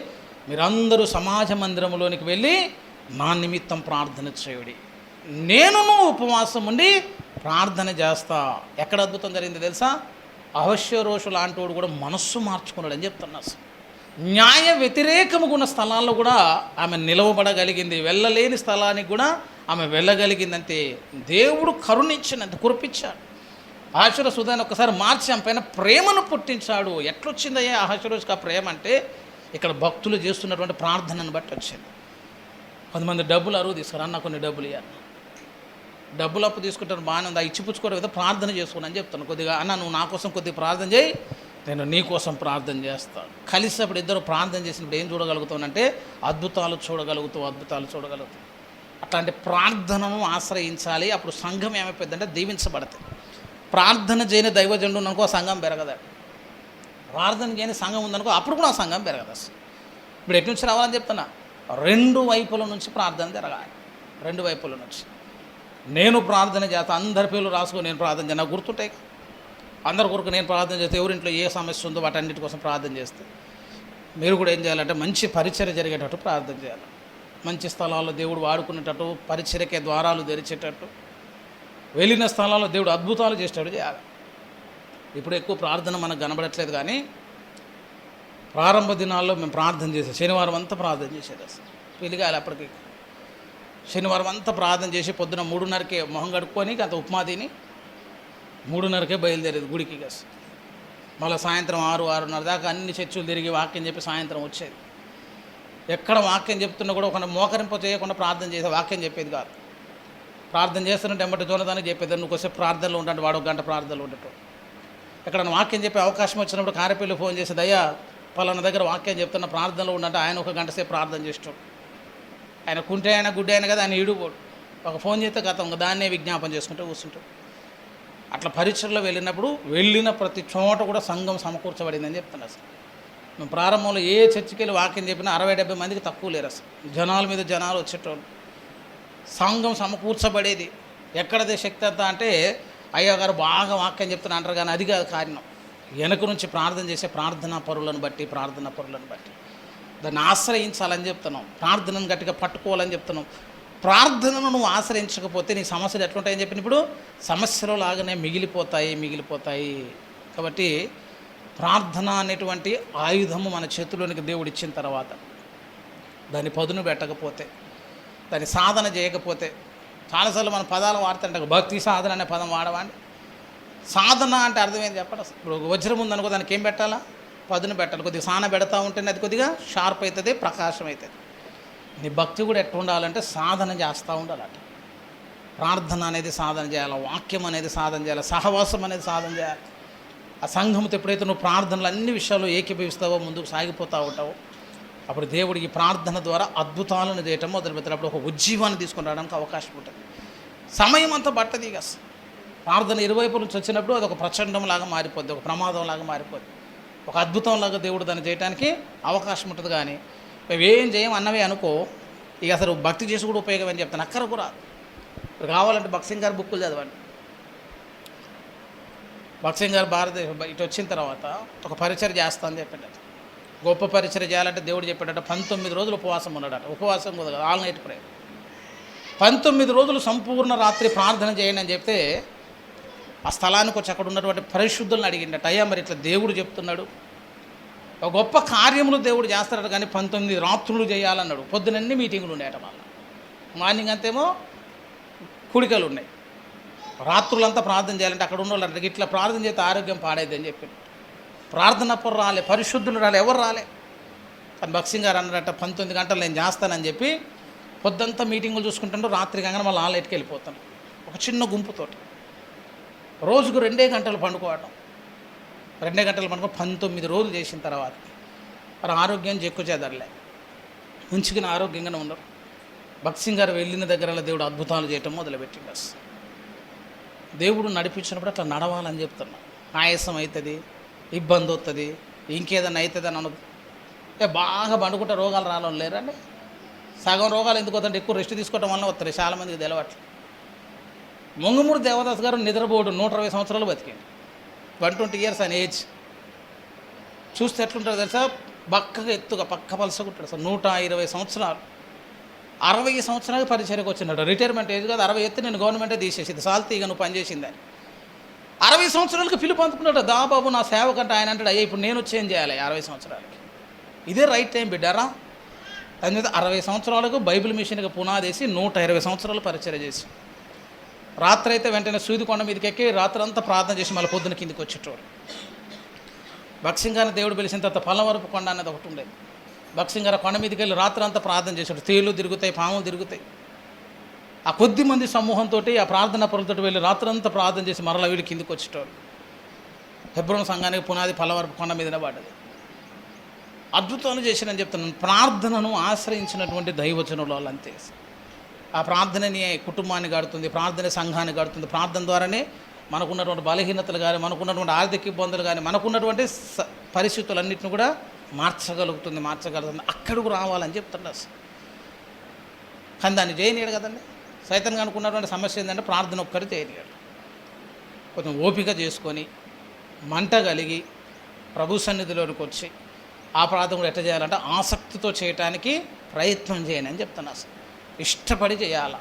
మీరందరూ సమాజ మందిరంలోనికి వెళ్ళి నా నిమిత్తం ప్రార్థన చేయుడి. నేనును ఉపవాసం ఉండి ప్రార్థన చేస్తా. ఎక్కడ అద్భుతం జరిగింది తెలుసా? అహష్వేరోషు లాంటి వాడు కూడా మనస్సు మార్చుకున్నాడు అని చెప్తున్నా. న్యాయ వ్యతిరేకముగా ఉన్న స్థలాల్లో కూడా ఆమె నిలవబడగలిగింది, వెళ్ళలేని స్థలానికి కూడా ఆమె వెళ్ళగలిగిందంటే దేవుడు కరుణించినంత కురిపించాడు. అహష్వేరోషు హృదయాన్ని ఒక్కసారి మార్చి ఆమె పైన ప్రేమను పుట్టించాడు. ఎట్లొచ్చిందయ్యా అహష్వేరోషుకి ఆ ప్రేమ అంటే ఇక్కడ భక్తులు చేస్తున్నటువంటి ప్రార్థనను బట్టి వచ్చింది. కొంతమంది డబ్బులు అరువు తీసుకురా, అన్న కొన్ని డబ్బులు ఇవ్వాలి, డబ్బులు అప్పు తీసుకుంటారు, బాగానే ఉంది, ఇచ్చిపుచ్చుకోవడం కదా, ప్రార్థన చేసుకుని అని చెప్తాను. కొద్దిగా అన్న నువ్వు నా కోసం కొద్దిగా ప్రార్థన చేయి, నేను నీ కోసం ప్రార్థన చేస్తాను. కలిసి అప్పుడు ఇద్దరు ప్రార్థన చేసినప్పుడు ఏం చూడగలుగుతానంటే అద్భుతాలు చూడగలుగుతావు. అట్లాంటి ప్రార్థనను ఆశ్రయించాలి. అప్పుడు సంఘం ఏమైపోయిందంటే దీవించబడుతుంది. ప్రార్థన చేయని దైవజనుడు అనుకో సంఘం పెరగదు. ప్రార్థన చేయని సంఘం ఉందనుకో అప్పుడు కూడా ఆ సంఘం పెరగదు. అసలు ఇప్పుడు ఎటు నుంచి రావాలని చెప్తున్నా, రెండు వైపుల నుంచి ప్రార్థన జరగాలి. రెండు వైపుల నుంచి నేను ప్రార్థన చేస్తా, అందరి పేర్లు రాసుకొని నేను ప్రార్థన చేయాలి, నాకు గుర్తుంటాయి. అందరి కొరకు నేను ప్రార్థన చేస్తే ఎవరింట్లో ఏ సమస్య ఉందో వాటన్నిటి కోసం ప్రార్థన చేస్తే మీరు కూడా ఏం చేయాలంటే మంచి పరిచర్య జరిగేటట్టు ప్రార్థన చేయాలి. మంచి స్థలాల్లో దేవుడు వాడుకునేటట్టు, పరిచర్యకే ద్వారాలు తెరిచేటట్టు, వెళ్ళిన స్థలాల్లో దేవుడు అద్భుతాలు చేసేటట్టు చేయాలి. ఇప్పుడు ఎక్కువ ప్రార్థన మనకు కనబడట్లేదు, కానీ ప్రారంభ దినాల్లో మేము ప్రార్థన చేసాం. శనివారం అంతా ప్రార్థన చేసేది. అసలు వెలిగాలి అప్పటికి. శనివారం అంతా ప్రార్థన చేసి పొద్దున 3:30కే మొహం కడుక్కొని అంత ఉప్మా తిని 3:30కే బయలుదేరేది గుడికి. మళ్ళీ సాయంత్రం 6-6:30 దాకా అన్ని చర్చలు తిరిగి వాక్యం చెప్పి సాయంత్రం వచ్చేది. ఎక్కడ వాక్యం చెప్తున్నా కూడా ఒక మోకరింప చేయకుండా ప్రార్థన చేసే, వాక్యం చెప్పేది కాదు. ప్రార్థన చేస్తున్నట్టు ఎంబటి జోనదానికి చెప్పేది, నువ్వు కొంచెం ప్రార్థనలో ఉంటాడు, వాడు 1 గంట ప్రార్థనలో ఉండటం. ఎక్కడన్నా వాక్యం చెప్పే అవకాశం వచ్చినప్పుడు కార్యపల్లి ఫోన్ చేసేది, అయ్యా పలానా దగ్గర వాక్యం చెప్తున్న ప్రార్థనలో ఉండంటే ఆయన 1 గంట సేపు ప్రార్థన చేస్తాడు. ఆయన కుంటే ఆయన గుడ్డే అయినా కదా, ఆయన ఈడుపోడు. ఒక ఫోన్ చేస్తే గతం దాన్నే విజ్ఞాపన చేసుకుంటూ కూర్చుంటాడు. అట్లా పరీక్షల్లో వెళ్ళినప్పుడు వెళ్ళిన ప్రతి చోట కూడా సంఘం సమకూర్చబడిందని చెప్తున్నారు. అసలు మేము ప్రారంభంలో ఏ చర్చికి వెళ్ళి వాక్యం చెప్పినా 60-70 మందికి తక్కువ లేరు. అసలు జనాల మీద జనాలు వచ్చేటోళ్ళు, సంఘం సమకూర్చబడేది. ఎక్కడదే శక్తి అంతా అంటే అయ్యగారు బాగా వాక్యం చెప్తున్నా అంటారు, కానీ అది కాదు కారణం. వెనక నుంచి ప్రార్థన చేసే ప్రార్థనా పరులను బట్టి దాన్ని ఆశ్రయించాలని చెప్తున్నాం. ప్రార్థనను గట్టిగా పట్టుకోవాలని చెప్తున్నాం. ప్రార్థనను నువ్వు ఆశ్రయించకపోతే నీ సమస్యలు ఎట్లుంటాయని చెప్పిన ఇప్పుడు సమస్యలు లాగానే మిగిలిపోతాయి. కాబట్టి ప్రార్థన అనేటువంటి ఆయుధము మన చేతిలోనికి దేవుడు ఇచ్చిన తర్వాత దాన్ని పదును పెట్టకపోతే, దాన్ని సాధన చేయకపోతే, చాలాసార్లు మన పదాలు వాడుతుంటాం. భక్తి సాధన అనే పదం వాడవాండి. సాధన అంటే అర్థమైంది చెప్పండి. ఇప్పుడు వజ్రం ఉందనుకో దానికి ఏం పెట్టాలా? పదును పెట్టాలి. కొద్దిగా సాన పెడతా ఉంటేనే అది కొద్దిగా షార్ప్ అవుతుంది, ప్రకాశం అవుతుంది. నీ భక్తి కూడా ఎట్లా ఉండాలంటే సాధన చేస్తూ ఉండాలట. ప్రార్థన అనేది సాధన చేయాలి, వాక్యం అనేది సాధన చేయాలి, సహవాసం అనేది సాధన చేయాలి. ఆ సంఘంతో ఎప్పుడైతే నువ్వు ప్రార్థనలు అన్ని విషయాల్లో ఏకీభవిస్తావో, ముందుకు సాగిపోతూ ఉంటావో, అప్పుడు దేవుడు ఈ ప్రార్థన ద్వారా అద్భుతాలను చేయటం మొదలుపెడతాడు. అప్పుడు ఒక ఉజ్జీవాన్ని తీసుకుని రావడానికి అవకాశం ఉంటుంది. సమయం అంతా పట్టదు. ఇక ప్రార్థన ఇరువైపు నుంచి వచ్చినప్పుడు అది ఒక ప్రచండంలాగా మారిపోద్ది, ఒక ప్రమాదంలాగా మారిపోద్ది, ఒక అద్భుతంలాగా దేవుడు దాన్ని చేయడానికి అవకాశం ఉంటుంది. కానీ మేమేం చేయం అన్నవే అనుకో, ఇక అసలు భక్తి చేసి కూడా ఉపయోగం అని చెప్తాను. అక్కరకు రాదు. ఇప్పుడు కావాలంటే భక్సింగ్ గారు బుక్కులు చదవండి. భక్సింగ్ గారు భారతదేశం ఇటు వచ్చిన తర్వాత ఒక పరిచయం చేస్తా అని చెప్పాడట. గొప్ప పరిచయం చేయాలంటే దేవుడు చెప్పాడట 19 రోజులు ఉపవాసం ఉన్నాడట. ఉపవాసం కుదరదు, ఆల్ నైట్ ప్రేయర్. 19 రోజులు సంపూర్ణ రాత్రి ప్రార్థన చేయండి అని చెప్తే ఆ స్థలానికి వచ్చి అక్కడ ఉన్నటువంటి పరిశుద్ధులను అడిగిండట, అయ్యా మరి ఇట్లా దేవుడు చెప్తున్నాడు, ఒక గొప్ప కార్యములు దేవుడు చేస్తాడట, కానీ 19 రాత్రులు చేయాలన్నాడు. పొద్దునన్ని మీటింగులు ఉన్నాయట. మళ్ళీ మార్నింగ్ అంతేమో కుడికలు ఉన్నాయి, రాత్రులంతా ప్రార్థన చేయాలంటే అక్కడ ఉన్న వాళ్ళు ఇట్లా ప్రార్థన చేస్తే ఆరోగ్యం పాడైద్ది అని చెప్పి ప్రార్థన అప్పుడు రాలే, పరిశుద్ధులు రాలే, ఎవరు రాలే. కానీ భక్సింగ్ గారు అన్నారట 19 గంటలు నేను చేస్తానని చెప్పి పొద్దంతా మీటింగులు చూసుకుంటుంటూ రాత్రి కాగానే మళ్ళీ ఆలయటికి వెళ్ళిపోతాను. ఒక చిన్న గుంపుతోటి రోజుకు 2 గంటలు పండుకోవటం, 2 గంటలు పండుకో 19 రోజులు చేసిన తర్వాత మరి ఆరోగ్యం ఎక్కువ చేదరలే, మంచిగా ఆరోగ్యంగానే ఉన్నారు. భక్సింగ్ గారు వెళ్ళిన దగ్గర దేవుడు అద్భుతాలు చేయటం మొదలుపెట్టింది. దేవుడు నడిపించినప్పుడు అట్లా నడవాలని చెప్తున్నా. ఆయాసం అవుతుంది, ఇబ్బంది వస్తుంది, ఇంకేదన్నా అవుతుంది అని అనదు. బాగా పండుకుంటే రోగాలు రాలని లేరండి. సగం రోగాలు ఎందుకు వస్తుంటే ఎక్కువ రెస్ట్ తీసుకోవడం వల్ల వస్తాయి, చాలామందికి తెలవట్లేదు. మొంగమూడి దేవదాస్ గారు నిద్రపోడు 120 సంవత్సరాలు బతికింది. 120 years అని ఏజ్. చూస్తే ఎట్లుంటారు తెలుసా, బక్కగా ఎత్తుగా పక్క పలసగా ఉంటాడు సార్. 120 సంవత్సరాలు 60 సంవత్సరాలకు పరిచర్యకు వచ్చినాడు. రిటైర్మెంట్ ఏజ్ కాదు, 60 ఎత్తి నేను గవర్నమెంటే తీసేసింది, సాల్తీగా నువ్వు పనిచేసిందని. 60 సంవత్సరాలకు పిలుపు అందుకున్నాడు. దా బాబు నా సేవ కంటే ఆయన అంటాడు, అయ్యా ఇప్పుడు నేను వచ్చి ఏం చేయాలి 60 సంవత్సరాలకి? ఇదే రైట్ టైం బిడ్డారా. దాని మీద 60 సంవత్సరాలకు బైబిల్ మిషన్కి పునాదేసి 120 సంవత్సరాలు పరిచర్య చేసి, రాత్రి అయితే వెంటనే సూదికొండ మీదకి ఎక్కి రాత్రి అంతా ప్రార్థన చేసి మళ్ళీ పొద్దున కిందికి వచ్చేటోడు. బక్సింగాన్ని దేవుడు పిలిచిన తర్వాత పల్లవరపు కొండ అనేది ఒకటి ఉండేది. బక్సింగార కొండ మీదకి వెళ్ళి రాత్రి అంతా ప్రార్థన చేసాడు. తేలు తిరుగుతాయి, పాములు తిరుగుతాయి. ఆ కొద్ది మంది సమూహంతో ఆ ప్రార్థన పరులతో వెళ్ళి రాత్రంతా ప్రార్థన చేసి మరలా వీడు కిందికి వచ్చేటోడు. హెబ్రోన్ సంఘానికి పునాది పల్లవరపు కొండ మీదనే పడ్డది. అద్భుతాలు చేసినని చెప్తున్నాను. ప్రార్థనను ఆశ్రయించినటువంటి దైవజనులు వాళ్ళు అంతే. ఆ ప్రార్థనని కుటుంబాన్ని గడుతుంది, ప్రార్థన సంఘాన్ని గడుతుంది. ప్రార్థన ద్వారానే మనకున్నటువంటి బలహీనతలు కానీ, మనకున్నటువంటి ఆర్థిక ఇబ్బందులు కానీ, మనకున్నటువంటి పరిస్థితులన్నింటిని కూడా మార్చగలుగుతుంది. అక్కడికి రావాలని చెప్తున్నారు. కానీ దాన్ని చేయనీయడు కదండి. సైతాన్ని అనుకున్నటువంటి సమస్య ఏంటంటే ప్రార్థన ఒక్కటి చేయనీయడు. కొంచెం ఓపిక చేసుకొని మంట కలిగి ప్రభు సన్నిధిలోనికి వచ్చి ఆ ప్రార్థన కూడా ఎట్లా చేయాలంటే ఆసక్తితో చేయటానికి ప్రయత్నం చేయని అని చెప్తున్నా. ఇష్టపడి చేయాలి.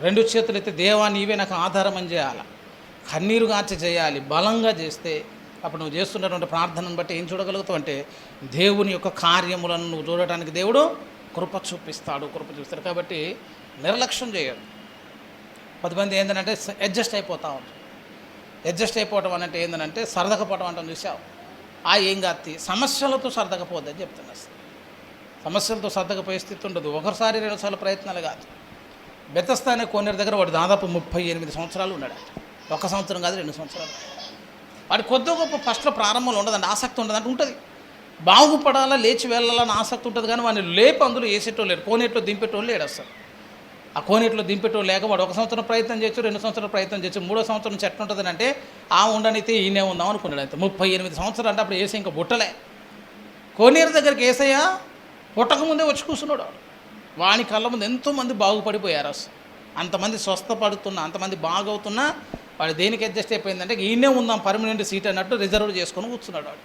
2 చేతులు అయితే దేవా నీవే నాకు ఆధారం అని చేయాలి. కన్నీరు గార్చి చేయాలి. బలంగా చేస్తే అప్పుడు నువ్వు చేస్తున్నటువంటి ప్రార్థనను బట్టి ఏం చూడగలుగుతావు అంటే దేవుని యొక్క కార్యములను నువ్వు చూడటానికి దేవుడు కృప చూపిస్తాడు. కాబట్టి నిర్లక్ష్యం చేయడు. 10 మంది ఏంటంటే అడ్జస్ట్ అయిపోతూ ఉంటారు. అడ్జస్ట్ అయిపోవటం అంటే ఏంటంటే సరదకపోవటం అంటాం చూసావు. ఏం కాదు, సమస్యలతో సర్దకపోద్దని చెప్తున్నా. సమస్యలతో సర్దకపోయే స్థితి ఉండదు. ఒకసారి 2 సార్లు ప్రయత్నాలు కాదు. బెతస్తా అనే కోనేరు దగ్గర వాడు దాదాపు 38 సంవత్సరాలు ఉన్నాడు. 1 సంవత్సరం కాదు, 2 సంవత్సరాలు. వాడి కొద్ది గొప్ప ఫస్ట్లో ప్రారంభంలో ఉండదండి, ఆసక్తి ఉండదంటే ఉంటుంది. బాగుపడాలా, లేచి వెళ్ళాలని ఆసక్తి ఉంటుంది. కానీ వాడిని లేపు అందులో వేసేటోళ్ళు లేడు, కోనేట్లో దింపేటోళ్ళు లేడు అసలు. ఆ కోనేట్లో దింపేటోళ్ళు లేక వాడు 1 సంవత్సరం ప్రయత్నం చేయొచ్చు, 2 సంవత్సరాలు ప్రయత్నం చేయొచ్చు, 3వ సంవత్సరం చెట్టు ఉంటుందని అంటే ఉండనైతే ఈయనే ఉందాం అనుకున్నాడు. అంతే 38 సంవత్సరాలు అంటే అప్పుడు ఏసై ఇంకా బుట్టలే. కోనేరు దగ్గరికి ఏసయ్య పుట్టకముందే వచ్చి కూర్చున్నాడు. వాని కళ్ళ ముందు ఎంతోమంది బాగుపడిపోయారు. అసలు అంతమంది స్వస్థపడుతున్నా, అంతమంది బాగవుతున్నా వాడు దేనికి అడ్జస్ట్ అయిపోయిందంటే ఈయనే ఉందాం పర్మనెంట్ సీట్ అన్నట్టు రిజర్వ్ చేసుకొని కూర్చున్నాడు. వాడు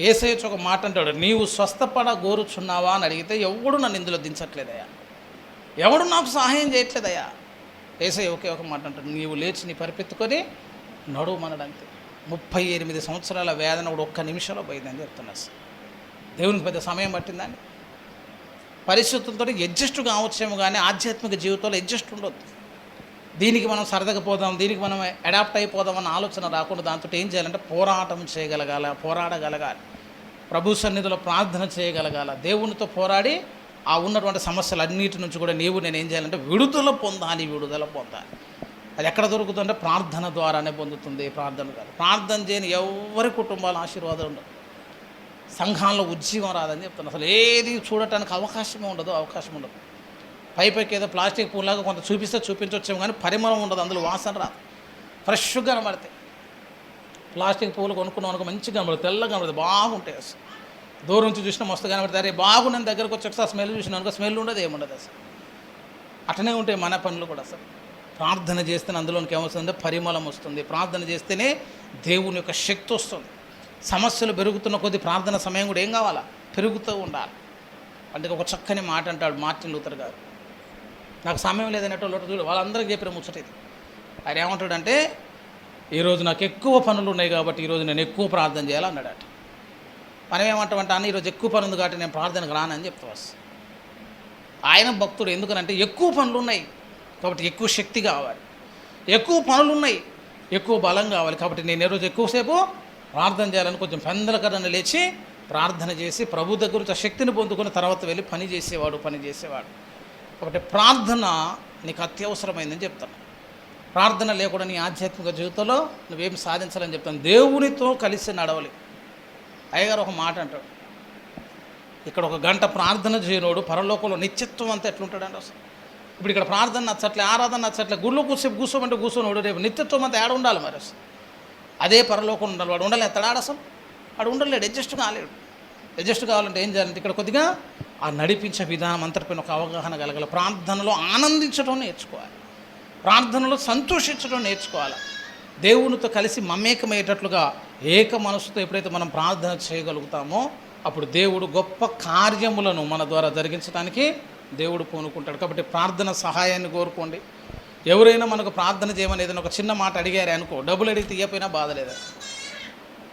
ఏసై ఒక మాట అంటాడు, నీవు స్వస్థపడ గోరుచున్నావా అని అడిగితే ఎవడు నన్ను ఇందులో దించట్లేదయ్యా, ఎవడు నాకు సహాయం చేయట్లేదయ్యా. ఏసై ఒకే ఒక మాట అంటాడు, నీవు లేచి నీ పరిపెత్తుకొని నడుమనడు. అంతే. 38 సంవత్సరాల వేదన కూడా 1 నిమిషంలో పోయిందని చెప్తున్నా. దేవునికి పెద్ద సమయం పట్టిందండి. పరిస్థితులతో అడ్జస్ట్ కావచ్చేమో కానీ ఆధ్యాత్మిక జీవితంలో అడ్జస్ట్ ఉండొద్దు. దీనికి మనం సరదాగా పోదాం, దీనికి మనం అడాప్ట్ అయిపోదాం అన్న ఆలోచన రాకుండా దాంతో ఏం చేయాలంటే పోరాటం పోరాడగలగాలి. ప్రభు సన్నిధిలో ప్రార్థన చేయగలగాల. దేవునితో పోరాడి ఆ ఉన్నటువంటి సమస్యలన్నిటి నుంచి కూడా నేను ఏం చేయాలంటే విడుదల పొందాలి. అది ఎక్కడ దొరుకుతుందంటే ప్రార్థన ద్వారానే పొందుతుంది. ప్రార్థన కాదు. ప్రార్థన చేయని ఎవరి కుటుంబాలు ఆశీర్వాదం ఉండదు. సంఘాల్లో ఉద్యోగం రాదని చెప్తాను. అసలు ఏది చూడటానికి అవకాశం ఉండదు. పైకి ఏదో ప్లాస్టిక్ పూలాగా కొంత చూపించవచ్చేమో కానీ పరిమళం ఉండదు, అందులో వాసన రాదు. ఫ్రెష్గా కనబడతాయి. ప్లాస్టిక్ పూలు కొనుక్కున్నాం అనుకో మంచిగా కనబడుతుంది, తెల్లగా కనబడుతుంది, బాగుంటాయి. అసలు దూరం నుంచి చూసినా మస్తు కనబడతాయి. అరే బాగున్నాను దగ్గరకు వచ్చి ఒకసారి స్మెల్ చూసినా అనుకో స్మెల్ ఉండదు, ఏముండదు. అసలు అట్లనే ఉంటాయి మన పనులు కూడా. అసలు ప్రార్థన చేస్తేనే అందులోనికి ఏమొస్తుందంటే పరిమళం వస్తుంది. ప్రార్థన చేస్తేనే దేవుని యొక్క శక్తి వస్తుంది. సమస్యలు పెరుగుతున్న కొద్ది ప్రార్థన సమయం కూడా ఏం కావాలా, పెరుగుతూ ఉండాలి. అంటే ఒక చక్కని మాట అంటాడు మార్టిన్ లూథర్ గారు. నాకు సమయం లేదనేటోళ్ళు వాళ్ళందరికీ చెప్పిన ముచ్చట ఇది. ఆయన ఏమంటాడంటే ఈరోజు నాకు ఎక్కువ పనులు ఉన్నాయి కాబట్టి ఈరోజు నేను ఎక్కువ ప్రార్థన చేయాలన్నాడట. మనం ఏమంటామంటే అన్న ఈరోజు ఎక్కువ పని ఉంది కాబట్టి నేను ప్రార్థనకు రానని చెప్తా. ఆయన భక్తుడు. ఎందుకనంటే ఎక్కువ పనులు ఉన్నాయి కాబట్టి ఎక్కువ శక్తి కావాలి, ఎక్కువ పనులు ఉన్నాయి ఎక్కువ బలం కావాలి. కాబట్టి నేను ఈరోజు ఎక్కువసేపు ప్రార్థన చేయాలని కొంచెం పెందలకరణ లేచి ప్రార్థన చేసి ప్రభు దగ్గర శక్తిని పొందుకొని తర్వాత వెళ్ళి పని చేసేవాడు. కాబట్టి ప్రార్థన నీకు అత్యవసరమైందని చెప్తాను. ప్రార్థన లేకుండా నీ ఆధ్యాత్మిక జీవితంలో నువ్వేం సాధించాలని చెప్తాను. దేవునితో కలిసి నడవాలి. అయ్యగారు ఒక మాట అంటాడు, ఇక్కడ 1 గంట ప్రార్థన చేయనోడు పరలోకంలో నిత్యత్వం అంతా ఎట్లుంటాడంటే అసలు. ఇప్పుడు ఇక్కడ ప్రార్థన నచ్చట్లే, ఆరాధన నచ్చట్లే, గుళ్ళు కూర్చోమంటే కూర్చోనోడు రేపు నిత్యత్వం అంతా ఏడ ఉండాలి మరి. అసలు అదే పరలోకం ఉండాలి. వాడు ఉండలేస్తాడు అసలు, వాడు ఉండలేడు, అడ్జస్ట్ కాలేడు. అడ్జస్ట్ కావాలంటే ఏం చేయాలంటే ఇక్కడ కొద్దిగా ఆ నడిపించే విధానం అంతటిపైన ఒక అవగాహన కలగాలి. ప్రార్థనలో ఆనందించడం నేర్చుకోవాలి, ప్రార్థనలో సంతోషించడం నేర్చుకోవాలి. దేవునితో కలిసి మమేకమయ్యేటట్లుగా ఏక మనసుతో ఎప్పుడైతే మనం ప్రార్థన చేయగలుగుతామో అప్పుడు దేవుడు గొప్ప కార్యములను మన ద్వారా జరిగించడానికి దేవుడు పూనుకుంటాడు. కాబట్టి ప్రార్థన సహాయాన్ని కోరుకోండి. ఎవరైనా మనకు ప్రార్థన చేయమని ఏదైనా ఒక చిన్న మాట అడిగారే అనుకో, డబ్బులు అడిగి తీయపోయినా బాధ లేదు.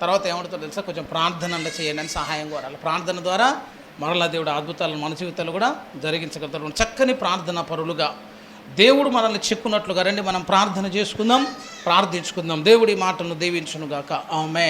తర్వాత ఏమవుతుందో తెలుసా, కొంచెం ప్రార్థన చేయండి అని సహాయం కోరాలి. ప్రార్థన ద్వారా మరలా దేవుడు అద్భుతాలను మన జీవితాలు కూడా జరిగించగలుగుతాడు. చక్కని ప్రార్థన పరులుగా దేవుడు మనల్ని చెక్కున్నట్లుగా రండి మనం ప్రార్థన చేసుకుందాం, ప్రార్థించుకుందాం. దేవుడి మాటను దీవించునుగాక. ఆమేన్.